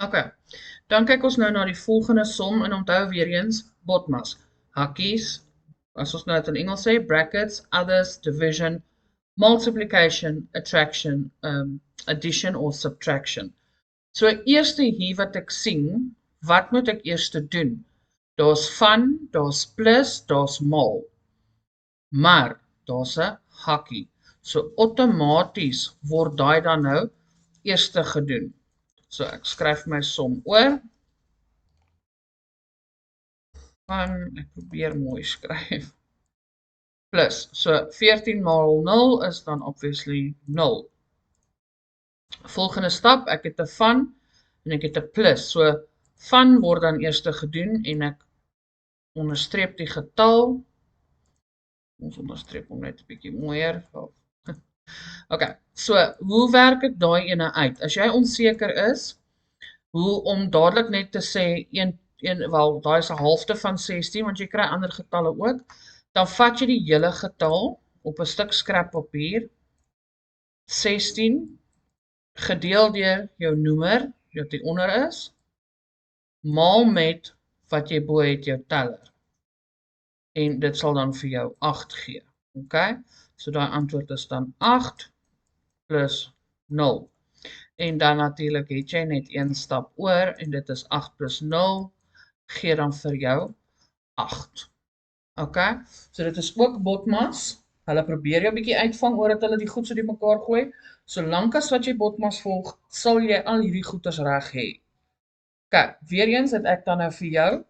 Okay, dan kyk ons nou na die volgende som en onthou weer eens BODMAS. Hakkies, as ons nou dit in Engels sê, brackets, others, division, multiplication, addition or subtraction. So eerste hier wat ek sien, wat moet ek eers doen? Daar's van, daar's plus, daar's mal. Maar daar's 'n hakkie. So outomaties word daai dan nou eerste gedoen. So ek skryf my som oor. Ek probeer mooi skryf. Plus, so 14 maal 0 is dan obviously 0. Volgende stap, ek het 'n van en ek het 'n plus. So van word dan eerste gedoen en ek onderstreep die getal. Ons onderstreep hom net 'n bietjie mooier. Okay, so hoe werk ek daai ene uit? As jy onseker is, hoe om dadelik net te sê wel, daai is 'n halfte van 16 want jy kry ander getalle ook, dan vat jy die hele getal op 'n stuk skrappapier, 16 gedeel deur jou noemer, wat hier onder is, maal met wat jy bo het, jou teller. En dit sal dan vir jou 8 gee. Okay? So daai antwoord is dan 8 plus 0. En dan natuurlik het jy net een stap oor en dit is 8 plus 0 gee dan vir jou 8. Okay? So dit is ook BODMAS. Hulle probeer jou 'n bietjie uitvang oor dat hulle die goed so die mekaar gooi. Solank as wat jy BODMAS volg, sal jy al hierdie goeders reg hê. Okay, weer eens het ek dan nou vir jou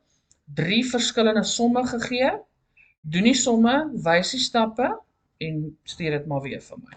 3 verskillende somme gegee. Doen die somme, wys die stappe en stuur dit maar weer vir my.